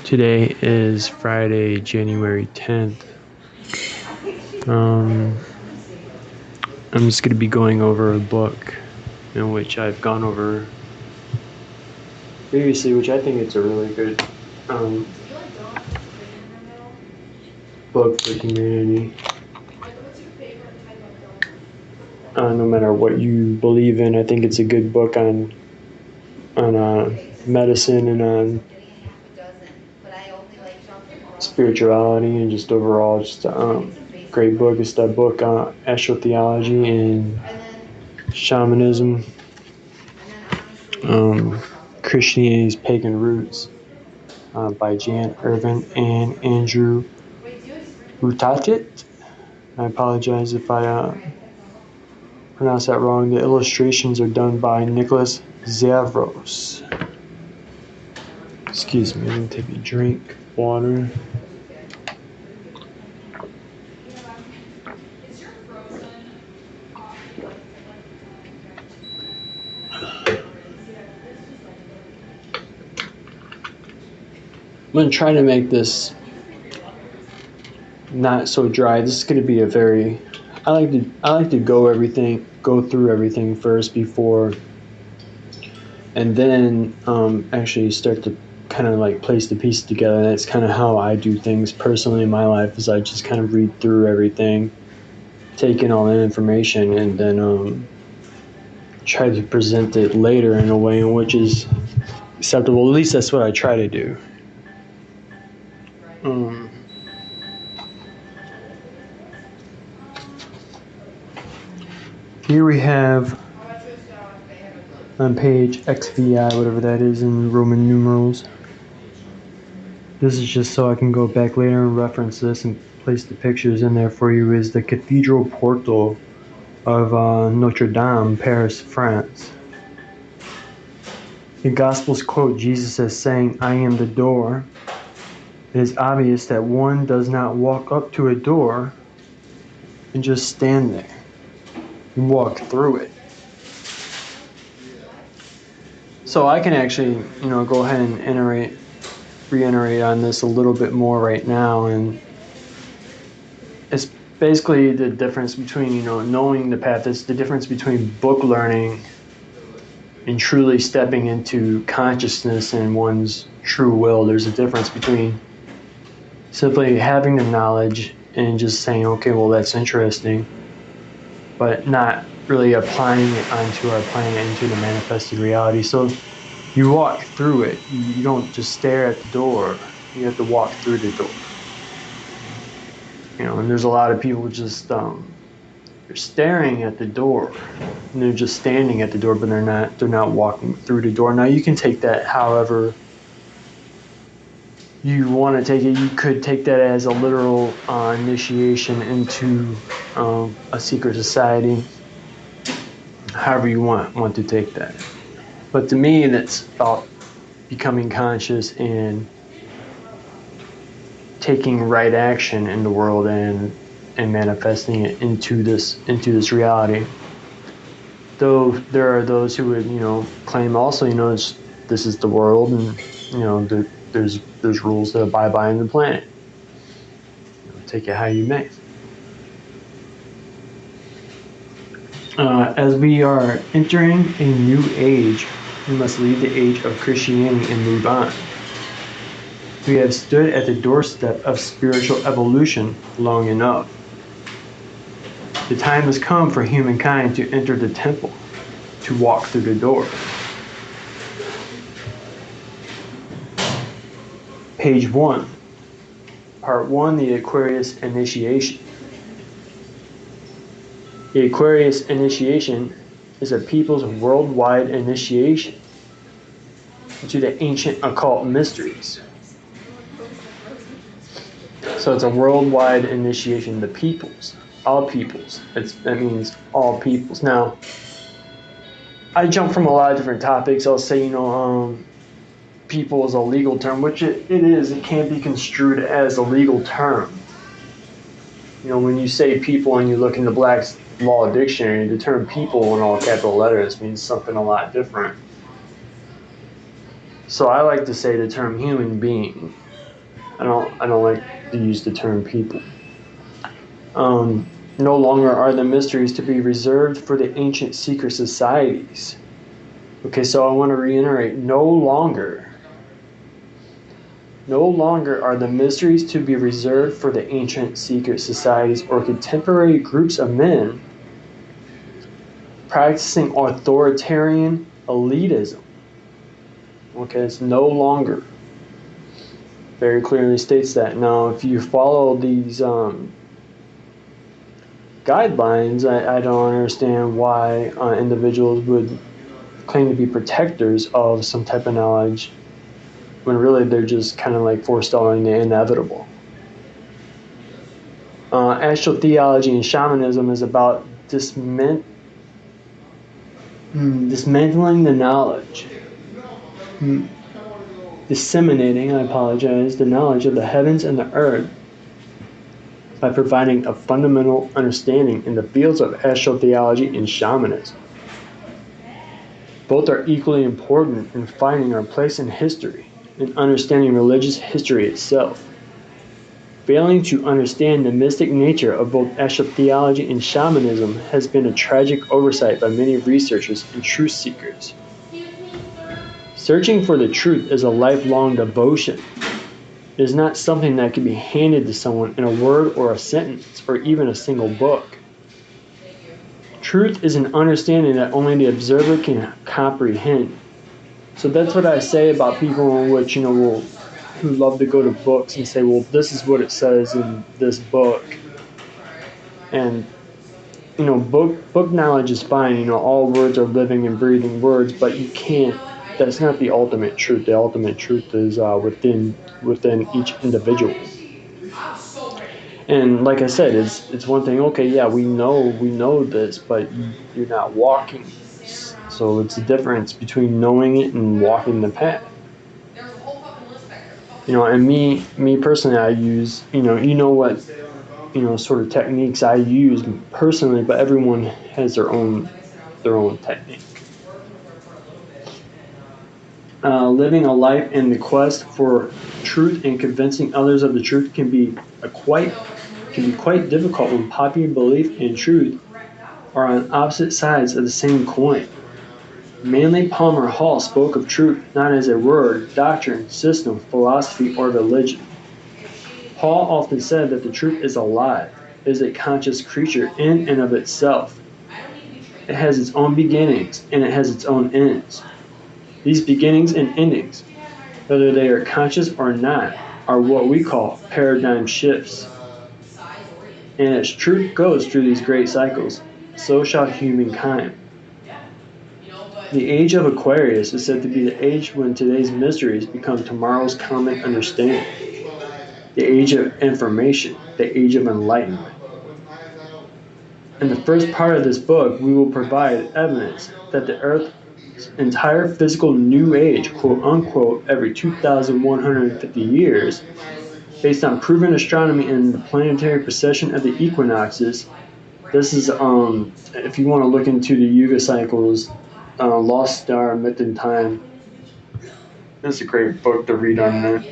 Today is Friday, January 10th. I'm just going to be going over a book in which I've gone over previously, which I think it's a really good book for humanity. No matter what you believe in, I think it's a good book on medicine and on spirituality and just overall just great book. It's that book Astrotheology And Shamanism, Christianities, Pagan Roots by Jan Irvin and Andrew Rutatit. I apologize if I pronounce that wrong. The illustrations are done by Nicholas Zavros. Excuse me, I'm going to take a drink of water. I'm going to try to make this not so dry. This is going to be a very I like to go through everything first before, and then actually start to kind of like place the pieces together. And that's kind of how I do things personally in my life, is I just kind of read through everything, take in all that information, and then try to present it later in a way in which is acceptable. At least that's what I try to do. Here we have on page XVI, whatever that is in Roman numerals. This is just so I can go back later and reference this and place the pictures in there for you, is the Cathedral Portal of Notre Dame, Paris, France. The Gospels quote Jesus as saying, "I am the door." It is obvious that one does not walk up to a door and just stand there. You walk through it. So I can actually, go ahead and reiterate on this a little bit more right now, and it's basically the difference between, knowing the path. It's the difference between book learning and truly stepping into consciousness and one's true will. There's a difference between simply having the knowledge and just saying, okay, well, that's interesting, but not really applying it onto our planet, into the manifested reality. So you walk through it. You don't just stare at the door. You have to walk through the door. And there's a lot of people just they're staring at the door, and they're just standing at the door, but they're not walking through the door. Now you can take that however you want to take it. You could take that as a literal initiation into a secret society, however you want to take that. But to me, that's about becoming conscious and taking right action in the world and manifesting it into this reality. Though there are those who would claim also this is the world, and there's rules that abide by on the planet. Take it how you may. As we are entering a new age, we must leave the age of Christianity and move on. We have stood at the doorstep of spiritual evolution long enough. The time has come for humankind to enter the temple, to walk through the door. Page 1, Part 1, the Aquarius Initiation. The Aquarius Initiation is a people's worldwide initiation into the ancient occult mysteries. So it's a worldwide initiation, the peoples, all peoples. That means all peoples. Now, I jump from a lot of different topics. I'll say, people is a legal term, which it is. It can be construed as a legal term. When you say people and you look in the Black's Law Dictionary, the term people in all capital letters means something a lot different. So I like to say the term human being. I don't like to use the term people. No longer are the mysteries to be reserved for the ancient secret societies. Okay, so I want to reiterate, no longer are the mysteries to be reserved for the ancient secret societies or contemporary groups of men practicing authoritarian elitism. Okay, it's no longer. Very clearly states that. Now, if you follow these guidelines, I don't understand why individuals would claim to be protectors of some type of knowledge when really they're just kind of like forestalling the inevitable. Astrotheology and shamanism is about dismantling the knowledge, disseminating, the knowledge of the heavens and the earth by providing a fundamental understanding in the fields of astrotheology and shamanism. Both are equally important in finding our place in history and understanding religious history itself. Failing to understand the mystic nature of both astrotheology and shamanism has been a tragic oversight by many researchers and truth seekers. Searching for the truth is a lifelong devotion. It is not something that can be handed to someone in a word or a sentence or even a single book. Truth is an understanding that only the observer can comprehend. So that's what I say about people which, who love to go to books and say, well, this is what it says in this book. And, book knowledge is fine. All words are living and breathing words, but you can't, that's not the ultimate truth. The ultimate truth is within each individual. And like I said, it's one thing, okay, yeah, we know this, but you're not walking. So it's the difference between knowing it and walking the path. And me personally, I use, what, sort of techniques I use personally, but everyone has their own technique. Living a life in the quest for truth and convincing others of the truth can be quite difficult when popular belief and truth are on opposite sides of the same coin. Manly Palmer Hall spoke of truth not as a word, doctrine, system, philosophy, or religion. Hall often said that the truth is alive, is a conscious creature in and of itself. It has its own beginnings and it has its own ends. These beginnings and endings, whether they are conscious or not, are what we call paradigm shifts. And as truth goes through these great cycles, so shall humankind. The age of Aquarius is said to be the age when today's mysteries become tomorrow's common understanding. The age of information, the age of enlightenment. In the first part of this book, we will provide evidence that the Earth's entire physical new age, quote unquote, every 2,150 years, based on proven astronomy and the planetary precession of the equinoxes. This is, if you want to look into the Yuga cycles, Lost Star, Myth and Time. That's a great book to read on that.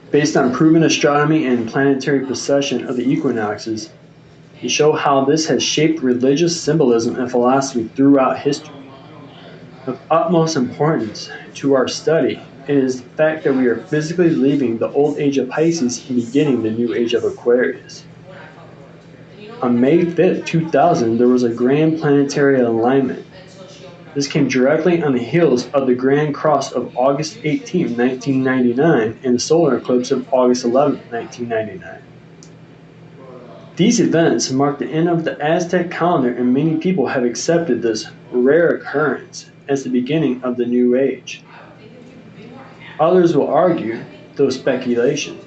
Based on proven astronomy and planetary precession of the equinoxes, to show how this has shaped religious symbolism and philosophy throughout history. Of utmost importance to our study is the fact that we are physically leaving the old age of Pisces and beginning the new age of Aquarius. On May 5th, 2000, there was a grand planetary alignment. This came directly on the heels of the Grand Cross of August 18, 1999, and the solar eclipse of August 11, 1999. These events mark the end of the Aztec calendar, and many people have accepted this rare occurrence as the beginning of the new age. Others will argue, though speculation,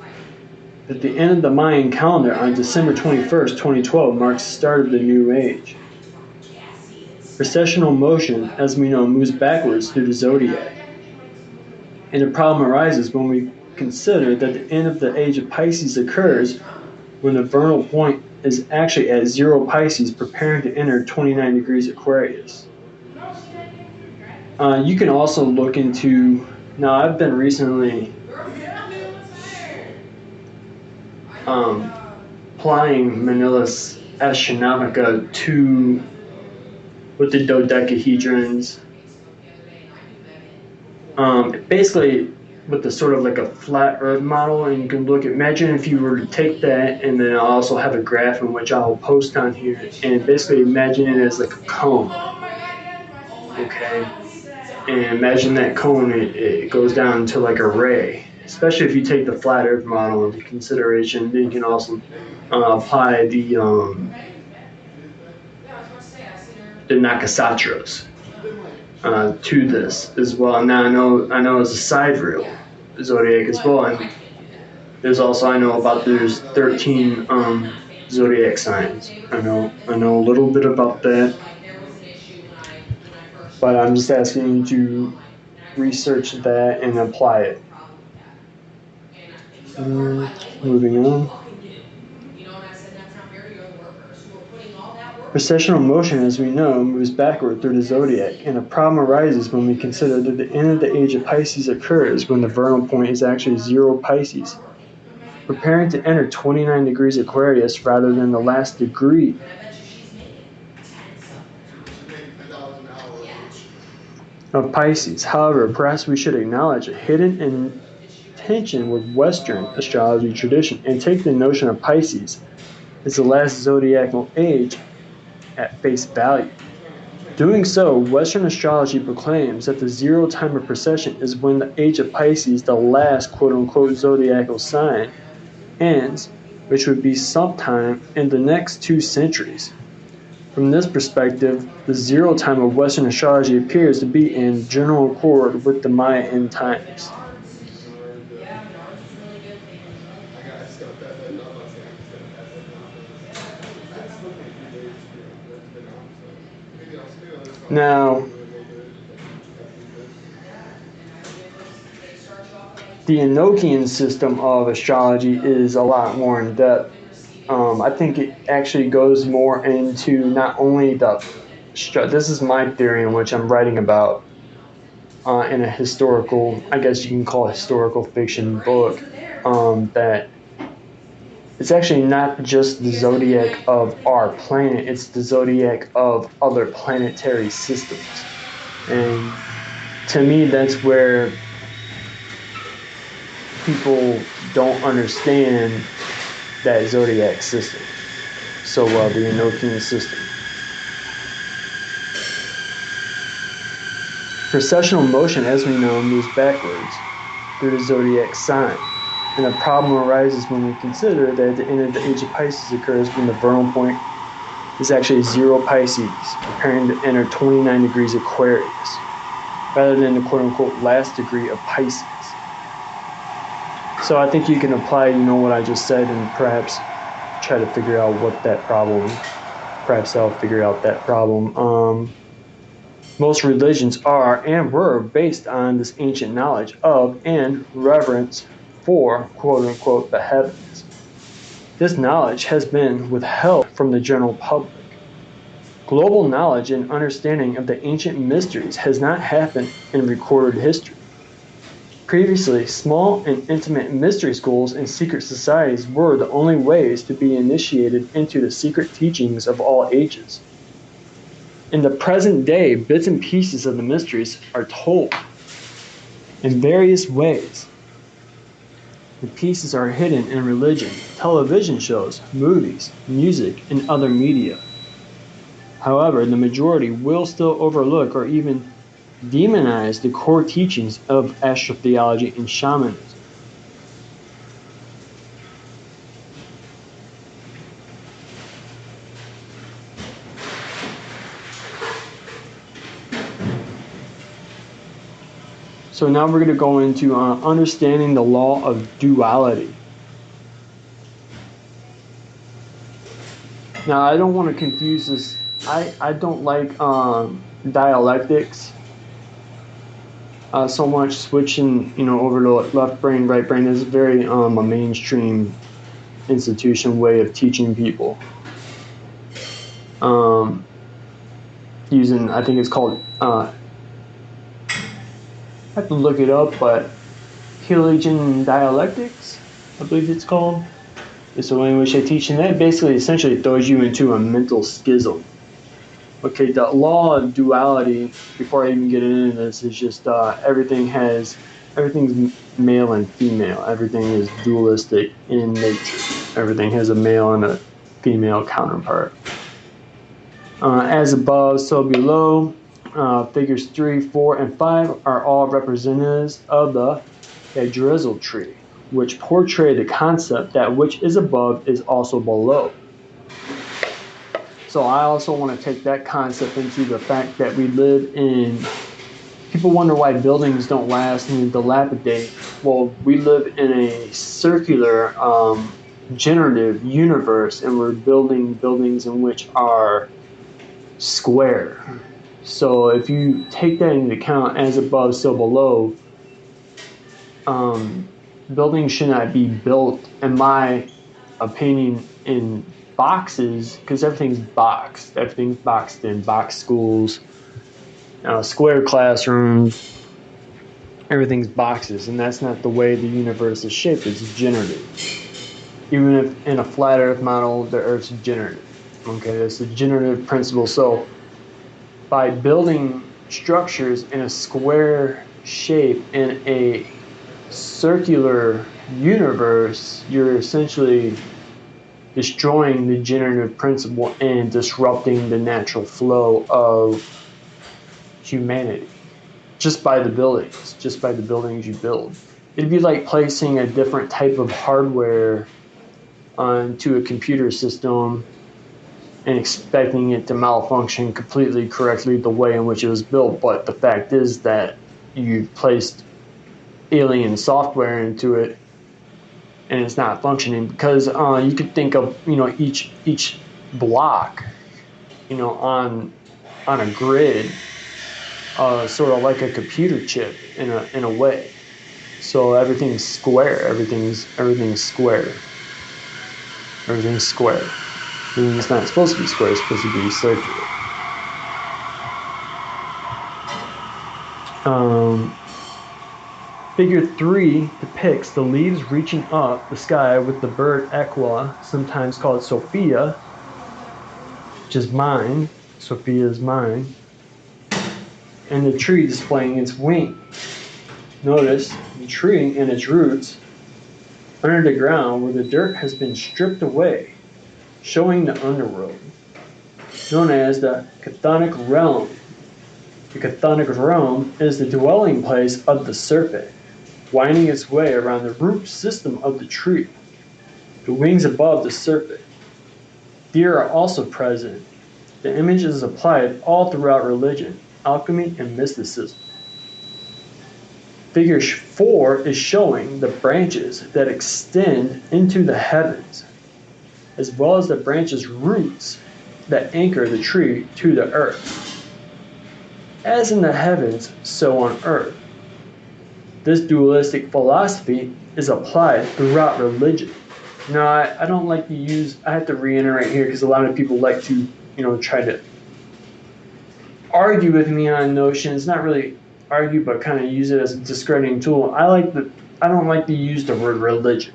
that the end of the Mayan calendar on December 21st, 2012 marks the start of the new age. Precessional motion, as we know, moves backwards through the zodiac. And the problem arises when we consider that the end of the age of Pisces occurs when the vernal point is actually at 0 Pisces, preparing to enter 29 degrees Aquarius. You can also look into, now I've been recently applying Manila's astronomica to with the dodecahedrons. Basically, with the sort of like a flat Earth model, and you can imagine if you were to take that, and then I'll also have a graph in which I'll post on here, and basically imagine it as like a cone, okay? And imagine that cone, it goes down to like a ray, especially if you take the flat Earth model into consideration. Then you can also apply the nakasatras to this as well. Now I know it's a sidereal zodiac as well, and there's also there's 13 zodiac signs. I know a little bit about that, but I'm just asking you to research that and apply it. Moving on. Precessional motion, as we know, moves backward through the zodiac, and a problem arises when we consider that the end of the age of Pisces occurs when the vernal point is actually 0 Pisces, preparing to enter 29 degrees Aquarius rather than the last degree. Of Pisces. However, perhaps we should acknowledge a hidden intention with Western astrology tradition and take the notion of Pisces as the last zodiacal age at face value. Doing so, Western astrology proclaims that the 0 time of precession is when the age of Pisces, the last quote-unquote zodiacal sign, ends, which would be sometime in the next 2 centuries. From this perspective, the 0 time of Western astrology appears to be in general accord with the Maya end times. Now, the Enochian system of astrology is a lot more in depth. I think it actually goes more into not only this is my theory in which I'm writing about in a historical, I guess you can call it historical fiction book, that it's actually not just the zodiac of our planet, it's the zodiac of other planetary systems. And to me, that's where people don't understand that zodiac system so well, the Enochian system. Precessional motion, as we know, moves backwards through the zodiac sign. And a problem arises when we consider that at the end of the age of Pisces occurs when the vernal point is actually 0 Pisces, preparing to enter 29 degrees Aquarius, rather than the quote-unquote last degree of Pisces. So I think you can apply, what I just said, and perhaps try to figure out what that problem, perhaps I'll figure out that problem. Most religions are and were based on this ancient knowledge of and reverence for, quote-unquote, the heavens. This knowledge has been withheld from the general public. Global knowledge and understanding of the ancient mysteries has not happened in recorded history. Previously, small and intimate mystery schools and secret societies were the only ways to be initiated into the secret teachings of all ages. In the present day, bits and pieces of the mysteries are told in various ways. The pieces are hidden in religion, television shows, movies, music, and other media. However, the majority will still overlook or even demonize the core teachings of astrotheology and shamanism. So now we're going to go into understanding the law of duality. Now, I don't want to confuse this. I don't like dialectics so much, switching over to left brain, right brain. Is very a mainstream institution way of teaching people. Using, I think it's called, I have to look it up, but Hegelian dialectics, I believe it's called. It's the way in which I teach, and that basically essentially throws you into a mental schism. Okay, the law of duality, before I even get into this, is just everything's male and female. Everything is dualistic in nature. Everything has a male and a female counterpart. As above, so below. Figures 3, 4, and 5 are all representatives of the Yggdrasil tree, which portray the concept that which is above is also below. So I also want to take that concept into the fact that we live in, people wonder why buildings don't last and dilapidate. Well, we live in a circular, generative universe, and we're building buildings in which are square. So if you take that into account, as above, so below, buildings should not be built, in my opinion, in boxes, because everything's boxed. Everything's boxed in, box schools, square classrooms. Everything's boxes, and that's not the way the universe is shaped. It's generative. Even if in a flat Earth model, the Earth's generative. Okay, that's the generative principle. So by building structures in a square shape in a circular universe, you're essentially destroying the generative principle and disrupting the natural flow of humanity just by the buildings you build. It'd be like placing a different type of hardware onto a computer system and expecting it to malfunction completely correctly the way in which it was built. But the fact is that you've placed alien software into it and it's not functioning, because you could think of each block on a grid, sort of like a computer chip in a way. So everything's square. Everything's square. Everything's square. It's not supposed to be square, it's supposed to be circular. Figure 3 depicts the leaves reaching up the sky with the bird Aquila, sometimes called Sophia, which is mine. Sophia is mine. And the tree displaying its wings. Notice the tree and its roots under the ground where the dirt has been stripped away, showing the underworld, known as the chthonic realm. The chthonic realm is the dwelling place of the serpent, winding its way around the root system of the tree, the wings above the serpent. Deer are also present. The image is applied all throughout religion, alchemy, and mysticism. Figure 4 is showing the branches that extend into the heavens, as well as the branches' roots that anchor the tree to the earth. As in the heavens, so on earth. This dualistic philosophy is applied throughout religion. Now, I don't like to use, I have to reiterate here because a lot of people like to, try to argue with me on notions, not really argue, but kind of use it as a discrediting tool. I don't like to use the word religion.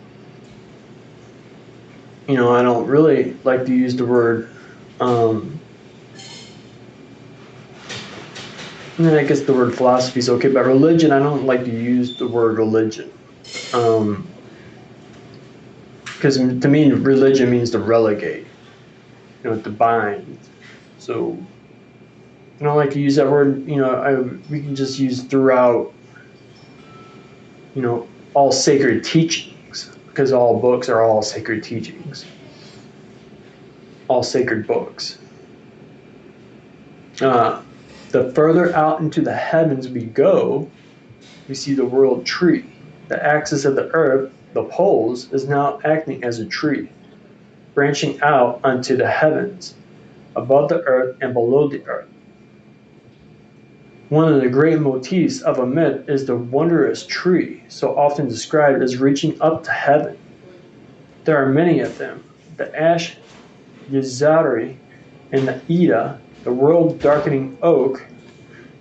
I don't really like to use the word, and then I guess the word philosophy is okay, but religion, I don't like to use the word religion. Because to me, religion means to relegate, to bind. So I don't like to use that word. We can just use throughout, all sacred teachings, because all books are all sacred teachings, all sacred books. The further out into the heavens we go, we see the world tree. The axis of the earth, the poles, is now acting as a tree, branching out unto the heavens, above the earth and below the earth. One of the great motifs of a myth is the wondrous tree, so often described as reaching up to heaven. There are many of them. The ash, Yazari, and the Ida, the world-darkening oak.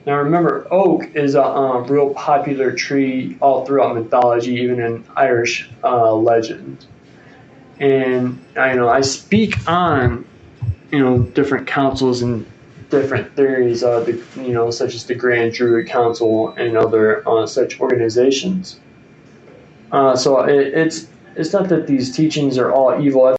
Now remember, oak is a real popular tree all throughout mythology, even in Irish legend. and I speak on different councils and different theories, such as the Grand Druid Council and other such organizations. So it's not that these teachings are all evil.